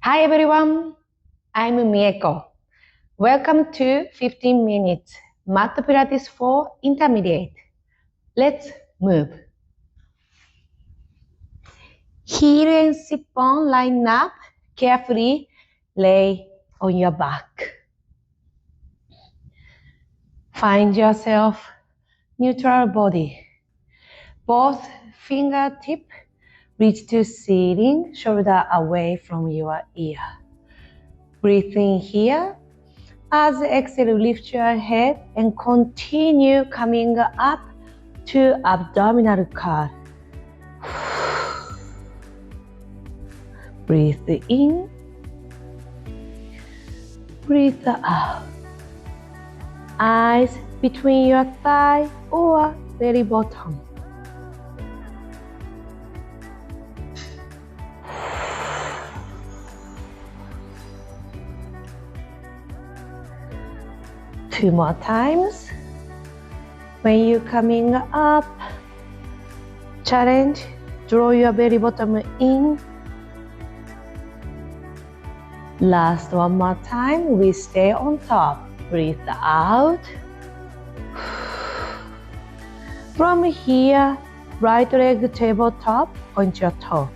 Hi everyone, I'm Mieko. Welcome to 15 minutes Mat Pilates for Intermediate. Let's move. Heel and sit bone line up. Carefully lay on your back. Find yourself neutral body. Both fingertips reach to ceiling, shoulder away from your ear. Breathe in here. As exhale, lift your head and continue coming up to abdominal curl. Breathe in. Breathe out. Eyes between your thigh or belly button. Two more times. When you're coming up, challenge, draw your belly button in. Last one more time, we stay on top. Breathe out. From here, right leg tabletop, point your toe.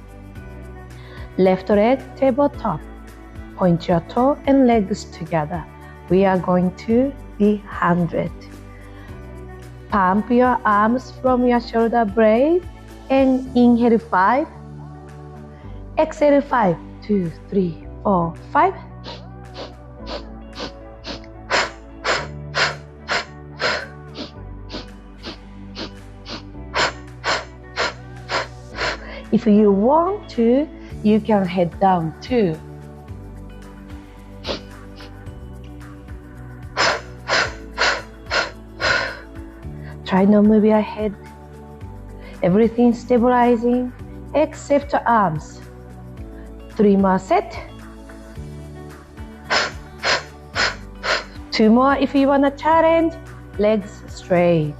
Left leg tabletop, point your toe and legs together. We are going to be 100. Pump your arms from your shoulder blade and inhale 5. Exhale 5, 2, 3, 4, 5. If you want to, you can head down too. Try not move your head. Everything stabilizing except arms. 3 more set. 2 more if you want to challenge. Legs straight.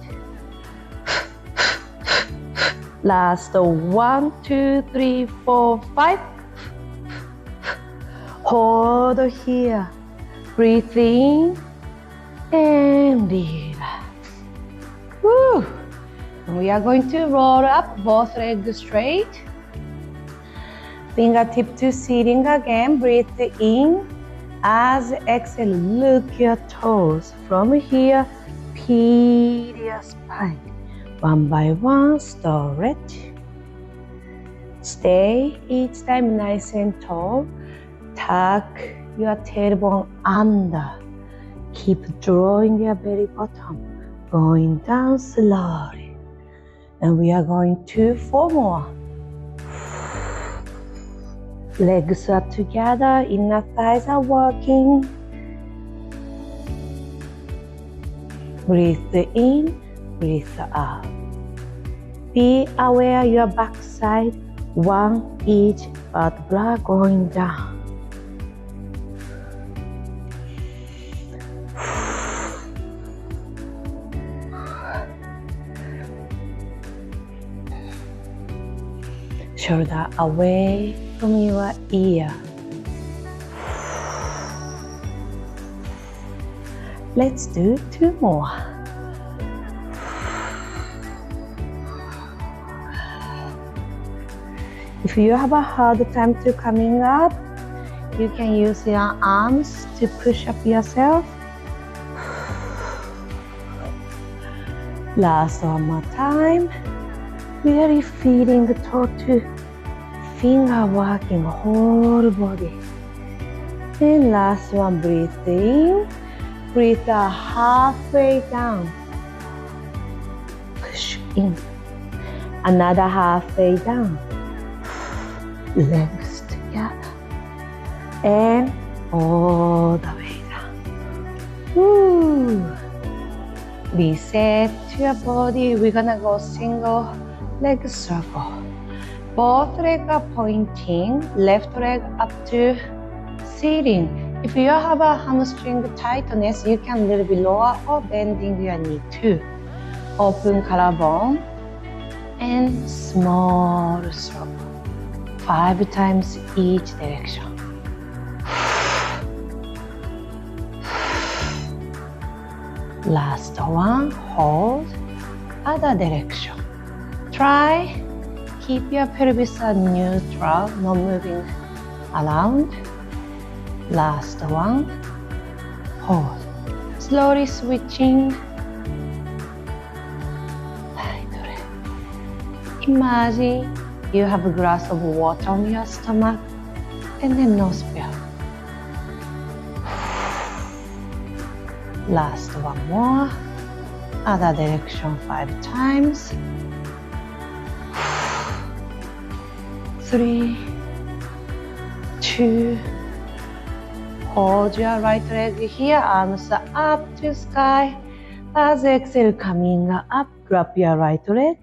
Last 1, 2, 3, 4, 5. Hold here. Breathe in and relax. Woo. We are going to roll up both legs straight. Fingertip to ceiling again. Breathe in. As exhale, look your toes. From here, peel your spine. One by one, stretch. Stay each time nice and tall. Tuck your tailbone under. Keep drawing your belly button. Going down slowly. And we are going to 4 more. Legs are together, inner thighs are working. Breathe in, breathe out. Be aware your backside, one each vertebra going down. Shoulder away from your ear. Let's do 2 more. If you have a hard time to coming up, you can use your arms to push up yourself. Last one more time. Really feeling the toe to finger working whole body. And last one, breathe in, breathe out halfway down. Push in. Another halfway down. Legs together. And all the way down. Woo. Reset your body. We're gonna go single leg circle. Both legs are pointing, left leg up to ceiling. If you have a hamstring tightness, you can little bit lower or bending your knee too. Open collarbone and small circle. 5 times each direction. Last one, hold, other direction. Try, keep your pelvis neutral, not moving around. Last one, hold. Slowly switching. Imagine you have a glass of water on your stomach and then no spill. Last one more. Other direction 5 times. 3, 2, hold your right leg here, arms up to sky. As exhale, coming up, grab your right leg,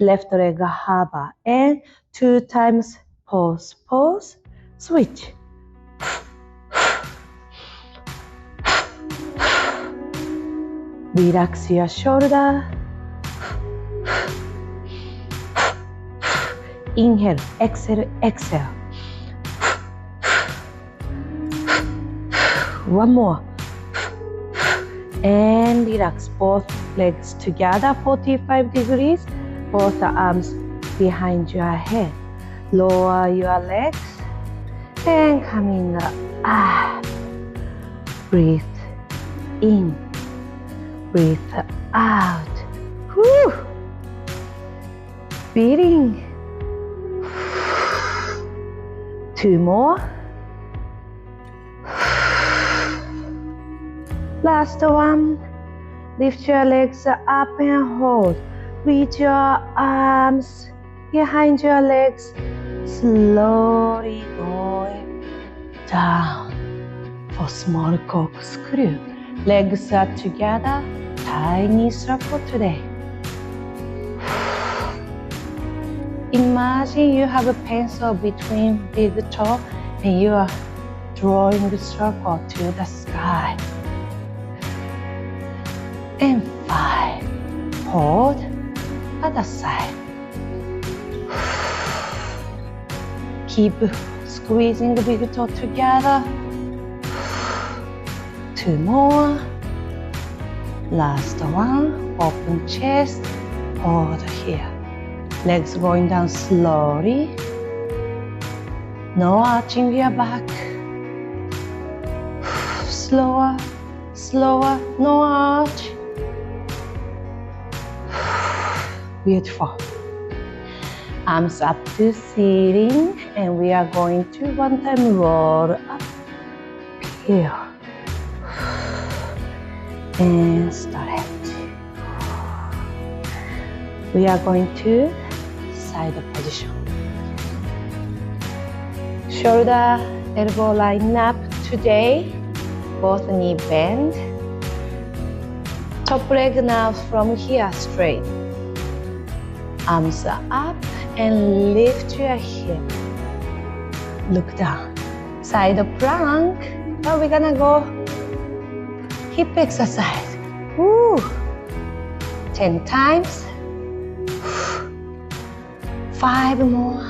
left leg hover, and 2 times pause, pause, switch. Relax your shoulder. Inhale, exhale, exhale. One more. And relax both legs together, 45 degrees. Both arms behind your head. Lower your legs and coming up. Breathe in. Breathe out. Whew. Breathing. 2 more. Last one. Lift your legs up and hold. Reach your arms behind your legs. Slowly going down for small corkscrew. Legs are together. Tiny circle today. Imagine you have a pencil between big toe and you are drawing the circle to the sky. And 5. Hold. Other side. Keep squeezing the big toe together. 2 more. Last one. Open chest. Hold here. Legs going down slowly. No arching your back. Slower, slower, no arch. Beautiful. Arms up to ceiling, and we are going to 1 time roll up here and stretch. We are going to side position. Shoulder, elbow line up today. Both knee bend. Top leg now from here straight. Arms are up and lift your hip. Look down. Side plank. Now we're gonna go hip exercise. Woo. 10 times. 5 more.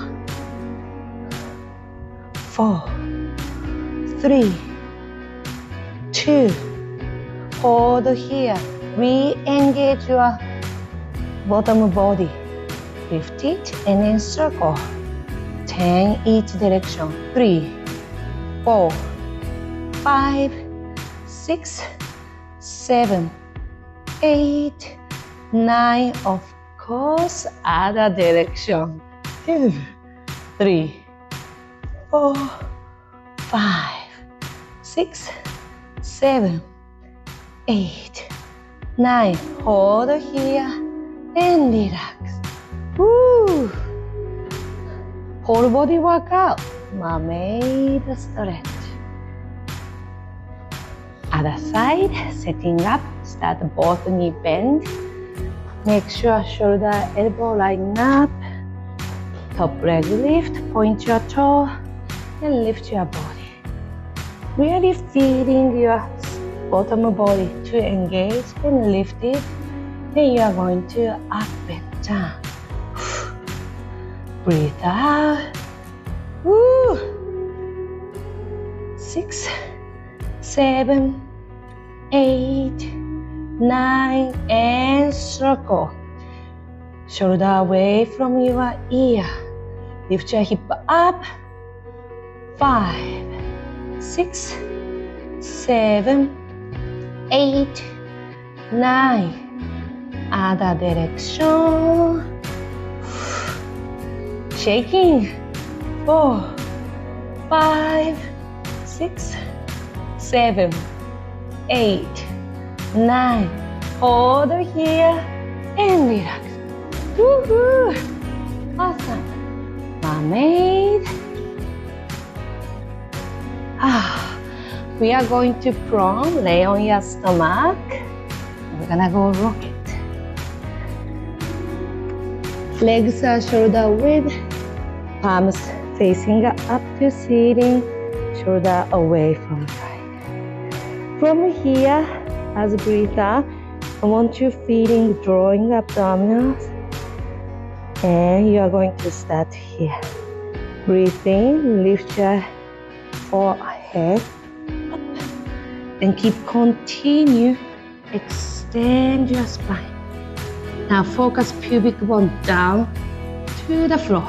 4, 3, 2. Hold here. Re-engage your bottom body. Lift it and then circle. 10 each direction. 3, 4, 5, 6, 7, 8, 9. Of course, other direction. 2, 3, 4, 5, 6, 7, 8, 9. Hold here and relax. Woo! Whole body workout. Mermaid stretch. Other side, setting up. Start both knee bend. Make sure shoulder, elbow line up. Top leg lift. Point your toe and lift your body. Really feeling your bottom body to engage and lift it. Then you are going to up and down. Breathe out. Woo! 6, 7, 8, 9, and circle. Shoulder away from your ear. Lift your hip up. 5, 6, 7, 8, 9. Other direction. Shaking. 4, 5, 6, 7, 8, 9. Hold here and relax. Woohoo! Awesome. Mermaid. We are going to prone. Lay on your stomach. We're gonna go rocket. Legs are shoulder width. Palms facing up to ceiling. Shoulder away from side. From here, as a breather, I want you feeling, drawing abdominals. And you are going to start here. Breathe in, lift your forehead up. And continue, extend your spine. Now focus pubic bone down to the floor.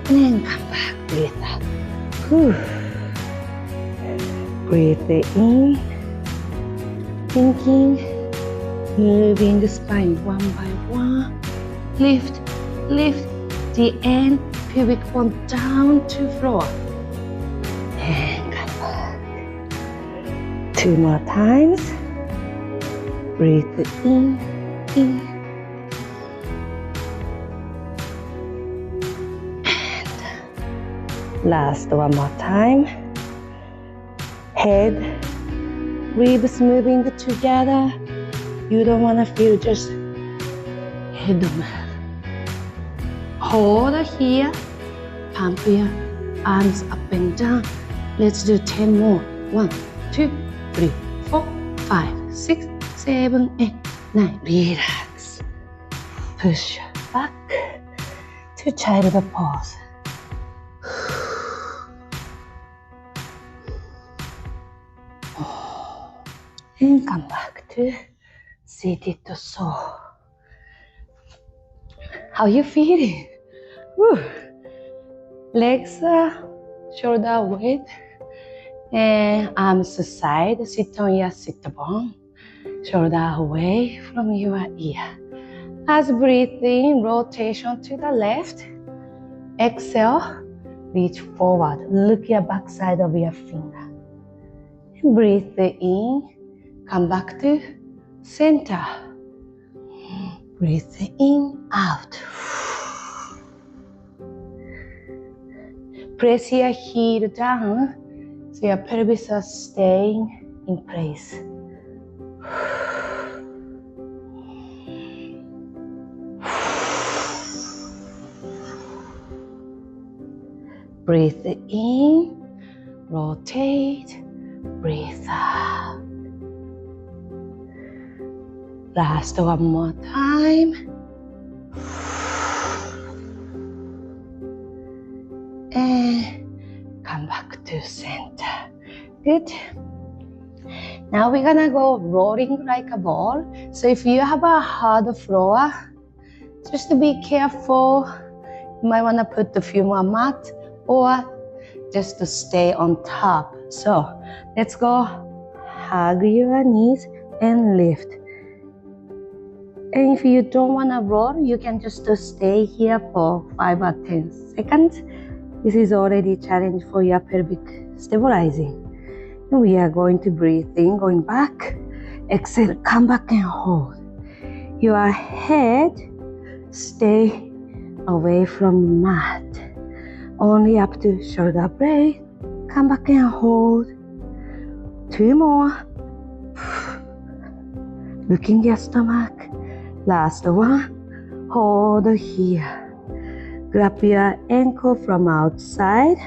And then come back, breathe out. Breathe in, thinking, moving the spine one by one. Lift, lift the end, pubic bone down to floor. And come back. 2 more times. Breathe in. And last one more time. Head, ribs moving together. You don't want to feel just head move. Hold here. Pump your arms up and down. Let's do 10 more. 1, 2, 3, 4, 5, 6, 7, 8, 9. Relax. Push back to child pose. And come back to seated soul. How you feeling? Woo. Legs shoulder width and arms side. Sit on your sit bone. Shoulder away from your ear. As breathe in, rotation to the left. Exhale, reach forward. Look your backside of your finger. And breathe in, come back to center. Breathe in, out. Press your heel down so your pelvis is staying in place. Breathe in, rotate, breathe out. Last one more time. And come back to center. Good. Now we're gonna go rolling like a ball. So if you have a hard floor, just to be careful. You might wanna put a few more mats or just to stay on top. So let's go. Hug your knees and lift. And if you don't want to roll, you can just stay here for 5 or 10 seconds. This is already a challenge for your pelvic stabilizing. And we are going to breathe in, going back. Exhale, come back and hold. Your head stay away from mat. Only up to shoulder blade. Come back and hold. 2 more. Looking your stomach. Last one. Hold here. Grab your ankle from outside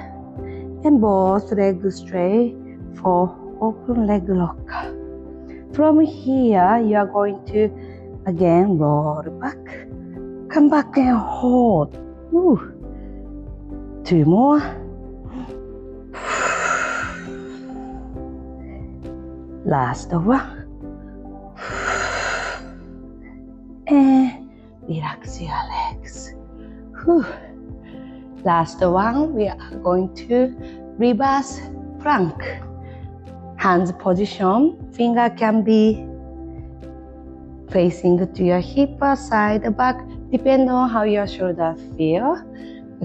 and both legs straight for open leg lock. From here, you are going to again roll back. Come back and hold. Woo. 2 more. Last one. and relax your legs. Whew. Last one, we are going to reverse plank. Hands position, finger can be facing to your hip or side, back, depending on how your shoulder feel.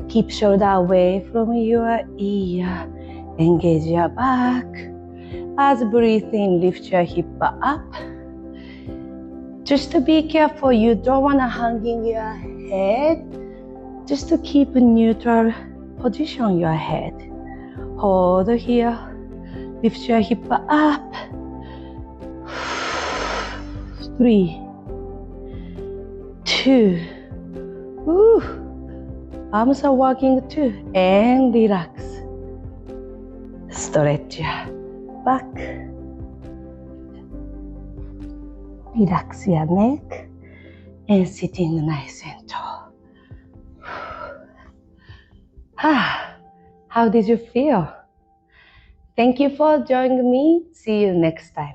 Keep shoulder away from your ear. Engage your back. As breathe in, lift your hip up. Just to be careful, you don't want to hang in your head. Just to keep a neutral position your head. Hold here. Lift your hip up. 3, 2. Woo. Arms are working too. And relax. Stretch your back. Relax your neck. And sitting nice and tall. How did you feel? Thank you for joining me. See you next time.